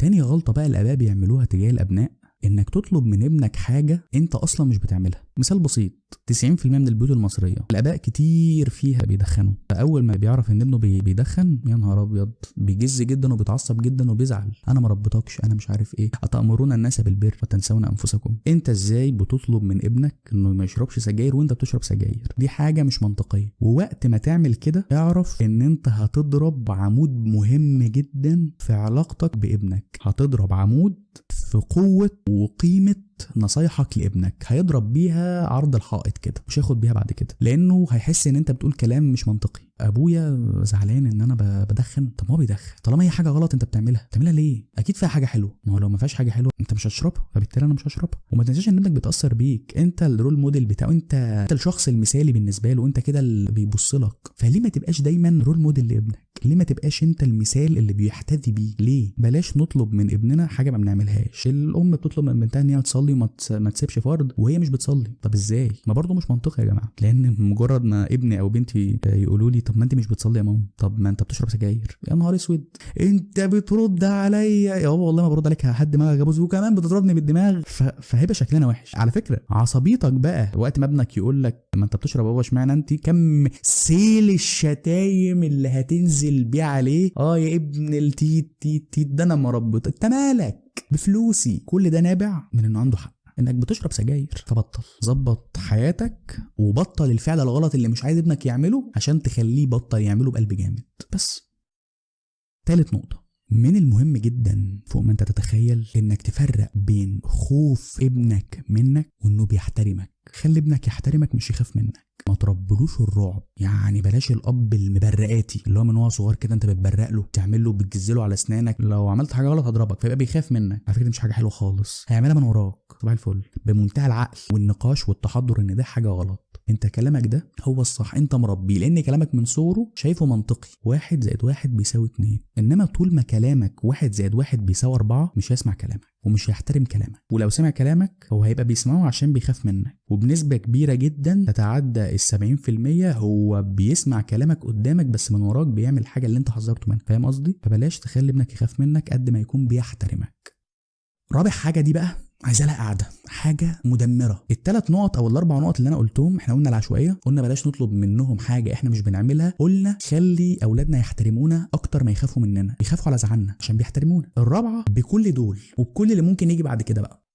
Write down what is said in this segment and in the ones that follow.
تاني غلطة بقى الآباء بيعملوها تجاه الأبناء، انك تطلب من ابنك حاجة انت اصلا مش بتعملها. مثال بسيط، 90% من البيوت المصرية الآباء كتير فيها بيدخنوا، فأول ما بيعرف ان ابنه بيدخن يا نهار ابيض بيجز جدا وبيتعصب جدا وبيزعل، انا ما ربيتكش، انا مش عارف ايه، اتأمرون الناس بالبر وتنسون انفسكم. انت ازاي بتطلب من ابنك انه ما يشربش سجاير وانت بتشرب سجاير؟ دي حاجة مش منطقية. ووقت ما تعمل كده اعرف ان انت هتضرب عمود مهم جدا في علاقتك بابنك، هتضرب عمود في قوة وقيمة نصايحك لابنك، هيضرب بيها عرض الحائط كده، مش هياخد بيها بعد كده، لانه هيحس ان انت بتقول كلام مش منطقي. ابويا زعلان ان انا بدخن، طب ما هو بيدخن، طالما هي حاجه غلط انت بتعملها ليه؟ اكيد فيها حاجه حلوه، ما هو لو ما فيهاش حاجه حلوه انت مش هتشربها، فبالتالي انا مش هشربها. وما تنساش ان ابنك بيتاثر بيك، انت الرول موديل بتاعه، انت الشخص المثالي بالنسبه له، انت كده اللي بيبص لك. فليه ما تبقاش دايما رول موديل لابنك؟ ليه ما تبقاش انت المثال اللي بيحتذي بيه؟ ليه بلاش نطلب من ابننا حاجه ما بنعملهاش؟ الام بتطلب من بنتها ان هي تصلي ما تسيبش فرض وهي مش بتصلي، طب ازاي؟ ما برضه مش منطقي يا جماعه. لان مجرد ما ابني او بنتي يقولوا لي طب ما انت مش بتصلي يا ماما، طب ما انت بتشرب سجاير، يا نهار اسود انت بترد عليا يا بابا، والله ما برد عليك، هحد دماغك يا ابوز، وكمان بتضربني بالدماغ، فهيبقى شكلنا وحش. على فكره عصبيتك بقى وقت ما ابنك يقول لك ما انت بتشرب يا بابا، اشمعنى انت، كم سيل الشتايم اللي هتنزل بيه عليه، يا ابن التيت تيت تيت ده انا مربط، انت مالك بفلوسي؟ كل ده نابع من انه عنده حق انك بتشرب سجاير. فبطل، ظبط حياتك وبطل الفعل الغلط اللي مش عايز ابنك يعمله عشان تخليه بطل يعمله بقلب جامد. بس تالت نقطة، من المهم جدا فوق ما انت تتخيل انك تفرق بين خوف ابنك منك وانه بيحترمك. خلي ابنك يحترمك مش يخاف منك، ما تربلوش الرعب. يعني بلاش الاب المبرقاتي اللي هو من هو صغير كده انت بتبرق له، تعمل له بتجزله على اسنانك، لو عملت حاجه غلط هضربك، فيبقى بيخاف منك. على فكره مش حاجه حلوه خالص، هيعملها من وراك صباح الفل بمنتهى العقل والنقاش والتحضر ان ده حاجه غلط. انت كلامك ده هو الصح، انت مربيه، لان كلامك من صغره شايفه منطقي، 1+1=2. انما طول ما كلامك 1+1=4 مش هيسمع كلامك ومش هيحترم كلامك. ولو سمع كلامك هو هيبقى بيسمعه عشان بيخاف منك، وبنسبة كبيرة جدا تتعدى 70% هو بيسمع كلامك قدامك بس من وراك بيعمل حاجة اللي انت حذرته منها. فاهم قصدي؟ فبلاش تخلي ابنك يخاف منك قد ما يكون بيحترمك. رابع حاجة دي بقى عايزة لها قاعدة، حاجة مدمرة. ال3 نقط او ال4 نقط اللي انا قلتهم، احنا قلنا العشوائية، قلنا بلاش نطلب منهم حاجة احنا مش بنعملها، قلنا خلي اولادنا يحترمونا اكتر ما يخافوا مننا، يخافوا على زعلنا عشان بيحترمونا. الرابعة بكل دول وبكل اللي ممكن يجي بعد كده بقى،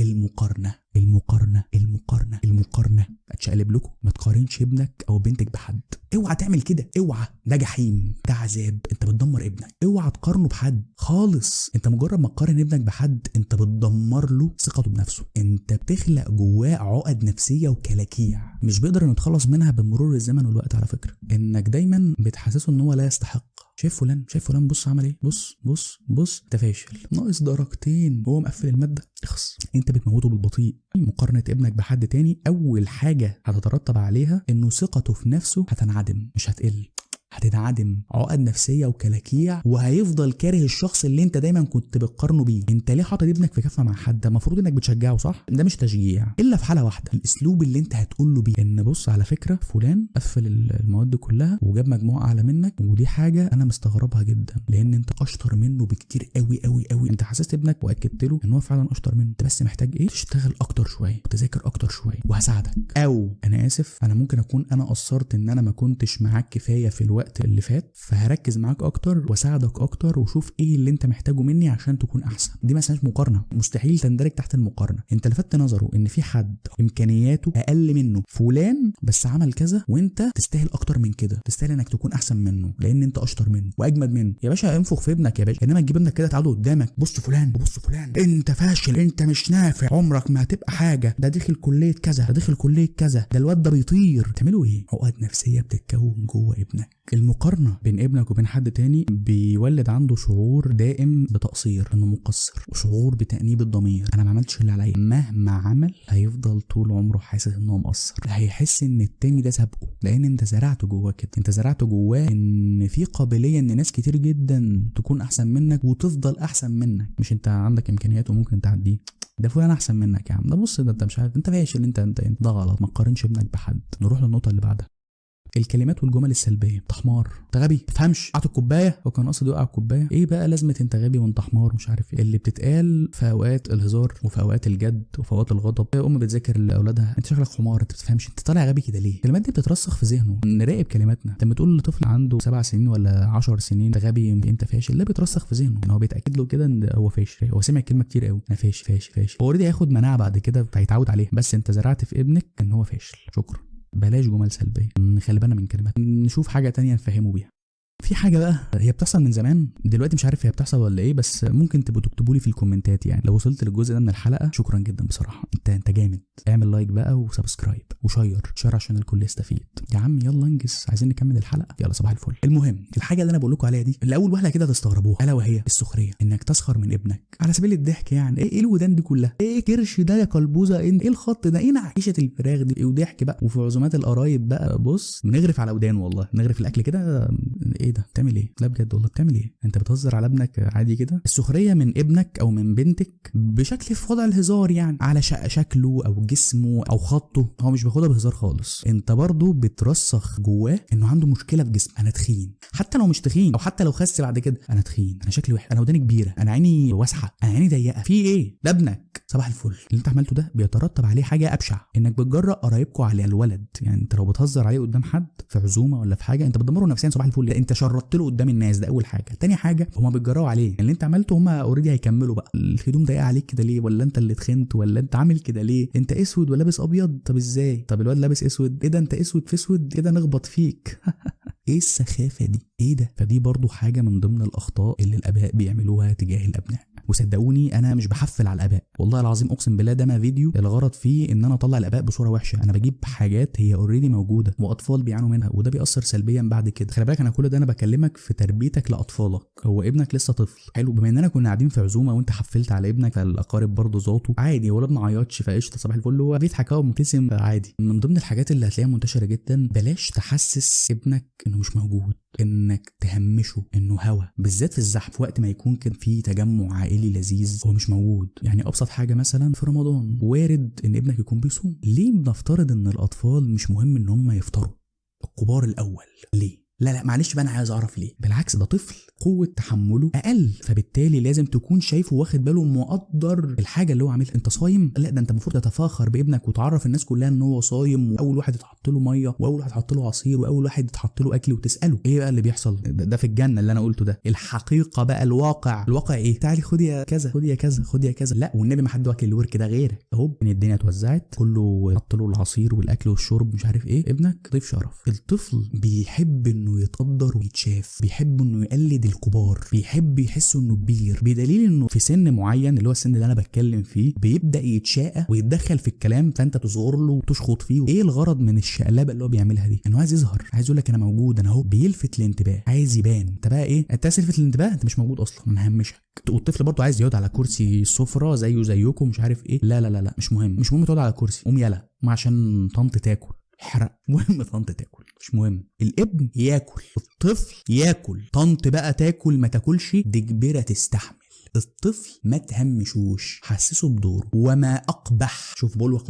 المقارنة المقارنة المقارنة المقارنة. اتشقلب لكم، ما تقارنش ابنك او بنتك بحد، اوعى تعمل كده، اوعى، ده جحيم، ده عذاب، انت بتدمر ابنك. اوعى تقارنه بحد خالص، انت مجرد ما تقارن ابنك بحد انت بتدمر له ثقته بنفسه، انت بتخلق جواه عقد نفسية وكلاكيع مش بيقدر انه يتخلص منها بمرور الزمن والوقت. على فكرة انك دايما بتحسسه ان هو لا يستحق، شايف فلان بص عمل ايه، بص انت فاشل، ناقص درجتين وهو مقفل الماده، اخس، انت بتموته بالبطيء. مقارنه ابنك بحد تاني اول حاجه هتترتب عليها انه ثقته في نفسه هتنعدم، مش هتقل، هتنعدم، عقد نفسيه وكلاكيع، وهيفضل كاره الشخص اللي انت دايما كنت بتقارنه بيه. انت ليه حاطط ابنك في كفه مع حد؟ المفروض انك بتشجعه، صح؟ ده مش تشجيع الا في حاله واحده، الاسلوب اللي انت هتقول له بيه، ان بص على فكره فلان قفل المواد كلها وجاب مجموعه اعلى منك، ودي حاجه انا مستغربها جدا لان انت اشطر منه بكتير قوي قوي قوي. انت حسست ابنك واكدت له ان هو فعلا اشطر منه، انت بس محتاج ايه؟ تشتغل اكتر شويه وتذاكر اكتر شويه وهساعدك. او انا اسف، انا ممكن اكون انا قصرت ان انا ما كنتش معاك كفايه في الوقت اللي فات، فهركز معاك اكتر واساعدك اكتر وشوف ايه اللي انت محتاجه مني عشان تكون احسن. دي ما اسمهاش مقارنه، مستحيل تندرج تحت المقارنه. انت لفت نظره ان في حد امكانياته اقل منه فلان بس عمل كذا، وانت تستاهل اكتر من كده، تستاهل انك تكون احسن منه لان انت اشطر منه واجمد منه. يا باشا انفخ في ابنك يا باشا، انما تجيب ابنك كده تعاله قدامك بص فلان انت فاشل، انت مش نافع، عمرك ما هتبقى حاجه، ده داخل كليه كذا، ده داخل كليه كذا، ده الواد ده بيطير. تعملوا ايه؟ عقد نفسيه بتتكون جوه ابنك. المقارنه بين ابنك وبين حد تاني بيولد عنده شعور دائم بتقصير، انه مقصر، وشعور بتأنيب الضمير، انا ما عملتش اللي عليا. مهما عمل هيفضل طول عمره حاسس انه مقصر، هيحس ان التاني ده سابقه، لان انت زرعته جواه كده، انت زرعته جواه ان في قابليه ان ناس كتير جدا تكون احسن منك وتفضل احسن منك، مش انت عندك امكانيات وممكن تعديه، ده فلان احسن منك يا عم، ده بص ده انت مش عارف، انت فاشل، انت ده غلط. ما تقارنش ابنك بحد. نروح للنقطه اللي بعدها، الكلمات والجمل السلبيه، انت حمار، انت غبي، ما تفهمش، قعدت الكوبايه وكان قصد يوقع الكوبايه، ايه بقى لازمه انت غبي وانت حمار مش عارف ايه، اللي بتتقال في اوقات الهزار وفي اوقات الجد وفي اوقات الغضب. ام بتذاكر لاولادها انت شكلك حمار، انت بتفهمش، انت طالع غبي كده ليه. الكلمات دي بتترسخ في ذهنه. نراقب كلماتنا. انت بتقول لطفل عنده 7 سنين ولا 10 سنين انت غبي انت فاشل، لا بيترسخ في ذهنه ان هو بيتاكد له كده ان هو فاشل. هو سمع الكلمه كتير قوي، انا فاشل فاشل فاشل، هو اوريدي هياخد مناعه بعد كده فهيتعود عليها، بس انت زرعت في ابنك ان هو فاشل. شكرا. بلاش جمل سلبيه، نخلي بالنا من كلمات، نشوف حاجه تانية نفهمه بيها. في حاجه بقى هي بتحصل من زمان، دلوقتي مش عارف هي بتحصل ولا ايه، بس ممكن تبقوا تكتبوا لي في الكومنتات. يعني لو وصلت للجزء ده من الحلقه شكرا جدا بصراحه، انت جامد. اعمل لايك بقى وسبسكرايب وشير عشان الكل يستفيد. يا عم يلا انجز، عايزين نكمل الحلقه، يلا صباح الفل. المهم الحاجه اللي انا بقول لكم عليها دي الاول وهله كده تستغربوها، الا وهي السخريه، انك تسخر من ابنك على سبيل الضحك. يعني ايه الودان دي كلها، ايه كرش ده يا قلبوزه، ايه الخط ده، ايه نعيشه الفراخ دي، وضحك بقى. وفي عزومات القرايب بقى بص بنغرف على ودان، والله بنغرف الاكل كده. ايه ده بتعمل ايه؟ لا بجد والله بتعمل ايه؟ انت بتهزر على ابنك عادي كده. السخريه من ابنك او من بنتك بشكل في وضع الهزار، يعني على شكله او جسمه او خطه، هو مش بياخدها بهزار خالص. انت برضو بترسخ جواه انه عنده مشكله في جسمه. انا تخين، حتى لو مش تخين او حتى لو خس بعد كده، انا تخين، انا شكلي وحش، انا وداني كبيره، انا عيني واسعه، انا عيني ضيقه، في ايه؟ ده ابنك. صباح الفل. اللي انت عملته ده بيترتب عليه حاجه ابشع، انك بتجرأ قرايبكم على الولد. يعني انت لو بتهزر عليه قدام حد في عزومه ولا في حاجه، انت بتدمره نفسيا. صباح الفل. انت شرطت له قدام الناس، ده اول حاجه. تاني حاجه هما بيتجرأوا عليه، اللي انت عملته هما اوريدي هيكملوا بقى. الهدوم ضيقه عليك كده ليه؟ ولا انت اللي تخنت؟ ولا انت عامل كده ليه؟ انت اسود ولابس ابيض، طب ازاي؟ طب الواد لابس اسود، ايه ده انت اسود في اسود كده نخبط فيك. ايه السخافه دي؟ ايه ده؟ فدي برضو حاجه من ضمن الاخطاء اللي الاباء بيعملوها تجاه الابناء. وصدقوني انا مش بحفل على الاباء، والله العظيم اقسم بالله ده ما فيديو الغرض فيه ان انا اطلع الاباء بصوره وحشه. انا بجيب حاجات هي اوريدي موجوده واطفال بيعانوا منها، وده بيأثر سلبيا بعد كده. خلي بالك انا كل ده انا بكلمك في تربيتك لاطفالك. هو ابنك لسه طفل، حلو، بما اننا كنا قاعدين في عزومه وانت حفلت على ابنك، فالاقارب برضو ذاته عادي، ولد ما عيطش فقشطه صباح الفل، هو بيضحك اهو مبتسم عادي. من ضمن الحاجات اللي هتلاقيها منتشره جدا، بلاش تحسس ابنك انه مش موجود، انك تهمشه انه هوا، بالذات في الزحف، في وقت ما يكون كان في تجمع عائلي لذيذ هو مش موجود. يعني ابسط حاجه مثلا في رمضان وارد ان ابنك يكون بيصوم، ليه بنفترض ان الاطفال مش مهم ان هم يفطروا، الكبار الاول ليه؟ لا معلش بقى انا عايز اعرف ليه. بالعكس ده طفل قوه تحمله اقل، فبالتالي لازم تكون شايفه واخد باله مقدر الحاجه اللي هو عاملها. انت صايم؟ لا ده انت المفروض تتفاخر بابنك وتعرف الناس كلها ان هو صايم، واول واحد يتحط له ميه، واول واحد يتحط له عصير، واول واحد يتحط له اكل، وتساله ايه بقى اللي بيحصل. ده في الجنه اللي انا قلته ده. الحقيقه بقى الواقع ايه؟ تعالي خدي يا كذا، خدي يا كذا، خدي يا كذا. لا والنبي ما حد واكل الورك ده غيرك. اهو الدنيا اتوزعت، كله حط له العصير والاكل والشرب مش عارف ايه. ابنك ضيف شرف. الطفل بيحب انه يتقدر ويتشاف، بيحب انه يقلد الكبار، بيحب يحس انه كبير، بدليل انه في سن معين اللي هو السن اللي انا بتكلم فيه بيبدا يتشاقى ويتدخل في الكلام، فانت تصغر له وتشخط فيه. ايه الغرض من الشقلبه اللي هو بيعملها دي؟ انه عايز يظهر، عايز يقول لك انا موجود، انا اهو، بيلفت الانتباه، عايز يبان. انت بقى ايه؟ انت عايز تلفت الانتباه، انت مش موجود اصلا، انا ههمشك. والطفل برضه عايز يقعد على كرسي السفره زيكم مش عارف ايه. لا مش مهم تقعد على كرسي، قوم يلا ما عشان طنط تاكل حرق. مهم طنط تاكل مش مهم، الابن ياكل، الطفل ياكل، طنط بقى تاكل ما تاكلش دي كبيره تستحمل. الطفل ما تهمشوش، حسسه بدوره. وما اقبح، شوف بقول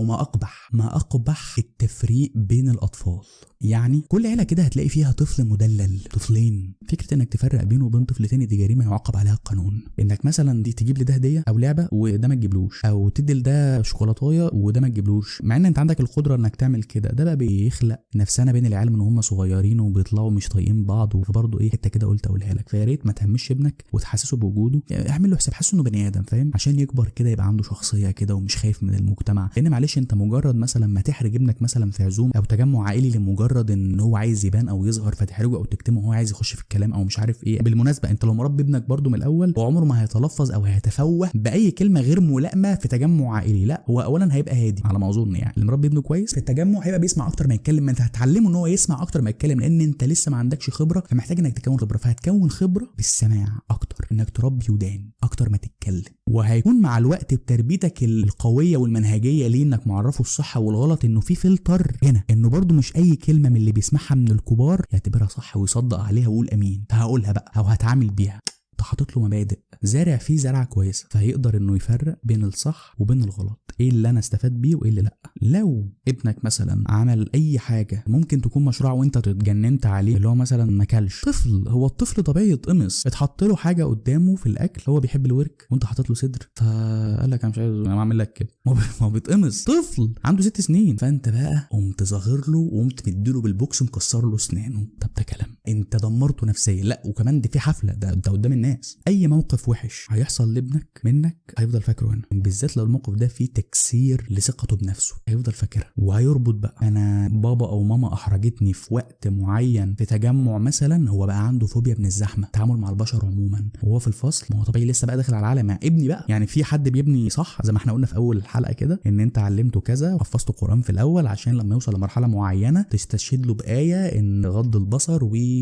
ما اقبح التفريق بين الاطفال. يعني كل عيله كده هتلاقي فيها طفل مدلل، طفلين. فكره انك تفرق بينه وبين طفل تاني دي جريمه يعاقب عليها القانون. انك مثلا دي تجيب لده هديه او لعبه وده ما تجيبلوش، او تدي لده شوكولاتايه وده ما تجيبلوش، مع ان انت عندك القدره انك تعمل كده. ده بقى بيخلق نفسنا بين العيال من هم صغيرين وبيطلعوا مش طايقين بعض. فبرضه ايه حته كده قلت اقولها لك، فيا ريت ما تهمش ابنك وتحسسه بوجوده. يعني اعمل له حساب، حسه انه بني ادم، فاهم؟ عشان يكبر كده يبقى عنده شخصيه كده ومش خايف من المجتمع. لان معلش انت مجرد مثلا ما تحرج ابنك مثلا في عزوم او تجمع عائلي لمجرد ان هو عايز يبان او يظهر، فتحرجه او تكتمه، هو عايز يخش في الكلام او مش عارف ايه. بالمناسبه انت لو مربي ابنك برضو من الاول، هو عمره ما هيتلفظ او هيتفوه باي كلمه غير ملائمه في تجمع عائلي. لا هو اولا هيبقى هادي على ما اظن. يعني اللي مربي ابنه كويس في التجمع هيبقى بيسمع اكتر ما يتكلم. ما انت هتعلمه ان هو يسمع اكتر ما يتكلم، لان انت لسه ما عندكش خبره، فمحتاج انك تكون خبره. فهتكون خبره بالسماع اكتر، انك تربي ودان اكتر ما تتكلم. وهيكون مع الوقت بتربيتك القويه والمنهجيه ليه، انك معرفه الصح والغلط، انه في فلتر هنا، انه برضو مش اي كلمه من اللي بيسمعها من الكبار يعتبرها صح ويصدق عليها ويقول امين، فهقولها بقى او هتعامل بيها. انت حاطط له مبادئ، زارع فيه زرعه كويسه، فهيقدر انه يفرق بين الصح وبين الغلط، ايه اللي انا استفاد بيه وايه اللي لا. لو ابنك مثلا عمل اي حاجه ممكن تكون مشروع وانت اتجننت عليه، اللي هو مثلا ما كلش، طفل، هو الطفل طبيعي يتقمص، اتحط له حاجه قدامه في الاكل، هو بيحب الورك وانت حاطط له صدر، فقال لك انا مش عايز، انا بعمل لك كده، ما هو بيتقمص، طفل عنده 6 سنين، فانت بقى قمت ظاهر له وقمت مديله بالبوكس مكسر له اسنانه. طب ده كلام، انت دمرته نفسيا. لا وكمان دي في حفله، ده انت قدام الناس. اي موقف وحش هيحصل لابنك منك هيفضل فاكره هنا، بالذات لو الموقف ده فيه تكسير لثقته بنفسه، هيفضل فاكرها وهيربط بقى. انا بابا او ماما احرجتني في وقت معين في تجمع مثلا، هو بقى عنده فوبيا من الزحمه، التعامل مع البشر عموما، وهو في الفصل ما هو طبيعي لسه بقى داخل على العالم مع ابني بقى. يعني في حد بيبني صح زي ما احنا قلنا في اول الحلقه كده، ان انت علمته كذا وحفظته قران في الاول عشان لما يوصل لمرحله معينه تستشهد له بايه ان غض البصر وي.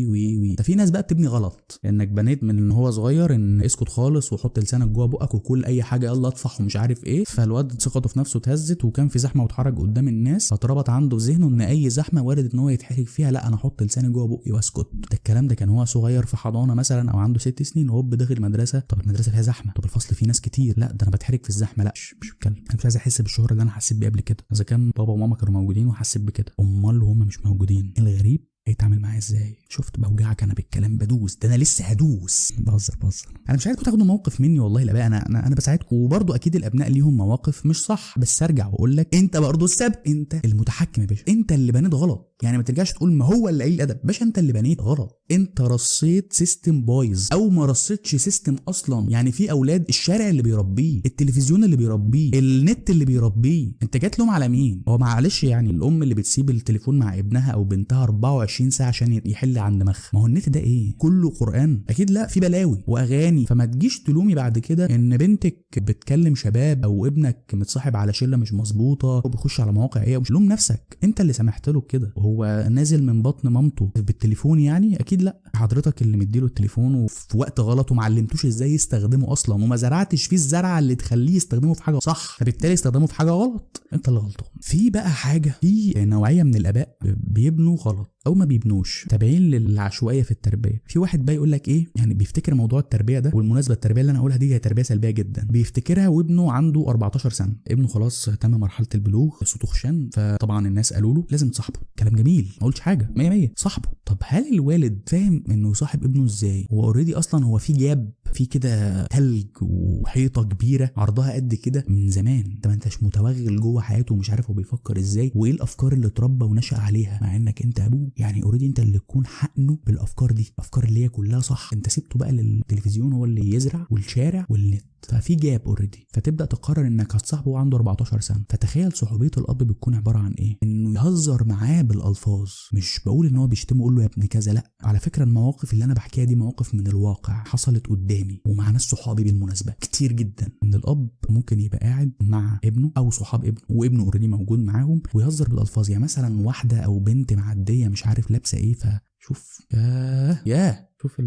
ففي ناس بقى بتبني غلط، انك بنيت من ان هو صغير ان اسكت خالص وحط لسانك جوه بقك وكل اي حاجه يلا اطفح ومش عارف ايه، فالواد ثقته في نفسه اتهزت وكان في زحمه واتحرج قدام الناس، فاتربط عنده في ذهنه ان اي زحمه وارد ان هو يتحرج فيها، لا انا احط لساني جوه بقي واسكت. ده الكلام ده كان هو صغير في حضانه مثلا او عنده 6 سنين، وهوب داخل مدرسه، طب المدرسه فيها زحمه، طب الفصل فيه ناس كتير، لا ده انا بتحرج في الزحمه، لا مش بتكلم، انا مش عايز احس بالشعور اللي انا حسيت بيه قبل كده. اذا كان بابا وماما كانوا موجودين وحسيت بكده، امال هم مش موجودين، الغريب هيتعامل معايا ازاي؟ شفت بوجعك انا بالكلام، بدوس، ده انا لسه هدوس. بهزر انا مش عايزكم تاخدوا موقف مني والله، لا بقى انا بساعدكم، وبرضه اكيد الابناء ليهم مواقف مش صح، بس ارجع واقول لك انت برضه السبب، انت المتحكم يا باشا، انت اللي بنيت غلط. يعني ما ترجعش تقول ما هو اللي قليل الادب، باشا انت اللي بنيت غلط، انت رصيت سيستم بايظ او ما رصيتش سيستم اصلا. يعني في اولاد الشارع اللي بيربيه، التلفزيون اللي بيربيه، النت اللي بيربيه، انت جات لهم على مين؟ هو معلش يعني الام اللي بتسيب التليفون مع ابنها او بنتها 24 ساعه عشان يحل عن دماغها، ما هو النت ده ايه؟ كله قران؟ اكيد لا، في بلاوي واغاني. فما تجيش تلومي بعد كده ان بنتك بتكلم شباب او ابنك متصاحب على شله مش مظبوطه وبيخش على مواقع ايه، ومش لوم نفسك، انت اللي سمحت له كده، هو نازل من بطن مامته بالتليفون يعني؟ اكيد لا، حضرتك اللي مديله التليفون وفي وقت غلط وما علمتوش ازاي يستخدمه اصلا، وما زرعتش فيه الزرعه اللي تخليه يستخدمه في حاجه صح، فبالتالي استخدمه في حاجه غلط، انت اللي غلطان. في بقى حاجه، في نوعيه من الاباء بيبنوا غلط او ما بيبنوش، تابعين للعشوائيه في التربيه. في واحد بقى يقول لك ايه، يعني بيفتكر موضوع التربيه ده، والمناسبه التربيه اللي انا هقولها دي هي تربيه سلبيه جدا، بيفتكرها وابنه عنده 14 سنه، ابنه خلاص تم مرحله البلوغ، صوته خشن، فطبعا الناس قالوا له لازم تصاحبه، كلام جميل ما قلتش حاجه، 100 صاحبه. طب هل الوالد فاهم انه يصاحب ابنه ازاي؟ هو اوريدي اصلا هو في جاب، في كده ثلج وحيطه كبيره عرضها قد كده من زمان، انت ما انتش متوغل جوه حياته ومش عارف هو بيفكر ازاي وايه الافكار اللي اتربى ونشأ عليها، مع انك انت ابوه، يعني اوريدي انت اللي تكون حقنه بالافكار دي، الافكار اللي هي كلها صح، انت سبته بقى للتلفزيون هو اللي يزرع والشارع والنت، ففي جاب اوريدي، فتبدا تقرر انك هتصاحبه وعنده 14 سنه. فتخيل صحوبيه الاب بتكون عباره عن ايه؟ انه يهزر معاه بالالفاظ، مش بقول ان هو بيشتمه يقول له يا ابن كذا، لا، على فكره المواقف اللي انا بحكيها دي مواقف من الواقع حصلت قدامي ومع ناس صحابي بالمناسبه كتير جدا، ان الاب ممكن يبقى قاعد مع ابنه او صحاب ابنه وابنه اوريدي موجود معاهم ويهزر بالالفاظ، يعني مثلا واحده او بنت معديه مش عارف لابسه ايه، فشوف شوف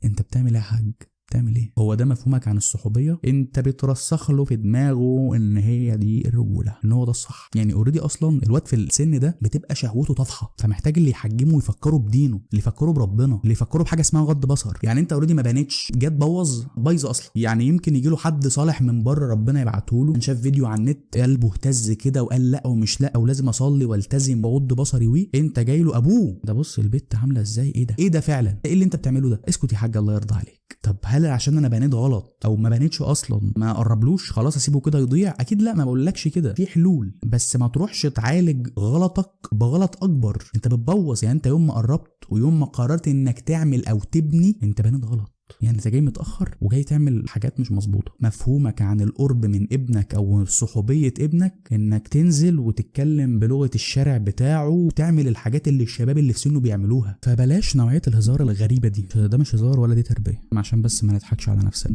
انت بتعمل ايه يا حاج؟ تعمل ايه؟ هو ده مفهومك عن الصحوبيه؟ انت بترسخ له في دماغه ان هي دي الرجوله، ان هو ده الصح. يعني اوريدي اصلا الواد في السن ده بتبقى شهوته طافحه، فمحتاج اللي يحجمه ويفكره بدينه، اللي يفكره بربنا، اللي يفكره بحاجه اسمها غض بصر. يعني انت اوريدي ما بانتش، جت بوظ بايظه اصلا. يعني يمكن يجي له حد صالح من بره ربنا يبعته له، شاف فيديو على النت قلبه اهتز كده وقال لا ومش لا ولازم اصلي والتزم واغض بصري، انت جاي له ابوه ده بص البت عامله ازاي، ايه ده فعلا، ايه اللي انت بتعمله ده؟ اسكت يا حاج الله يرضى عليك. طب هل عشان انا بنيت غلط او ما بنيتش اصلا ما قربلوش خلاص اسيبه كده يضيع؟ اكيد لا، ما بقولكش كده، في حلول، بس ما تروحش تعالج غلطك بغلط اكبر، انت بتبوظ. يعني انت يوم ما قربت ويوم ما قررت انك تعمل او تبني انت بنيت غلط، يعني انت جاي متاخر وجاي تعمل حاجات مش مظبوطه. مفهومك عن القرب من ابنك او صحوبيه ابنك انك تنزل وتتكلم بلغه الشارع بتاعه وتعمل الحاجات اللي الشباب اللي في سنه بيعملوها، فبلاش نوعيه الهزار الغريبه دي، ده مش هزار ولا دي تربيه، عشان بس ما نضحكش على نفسنا.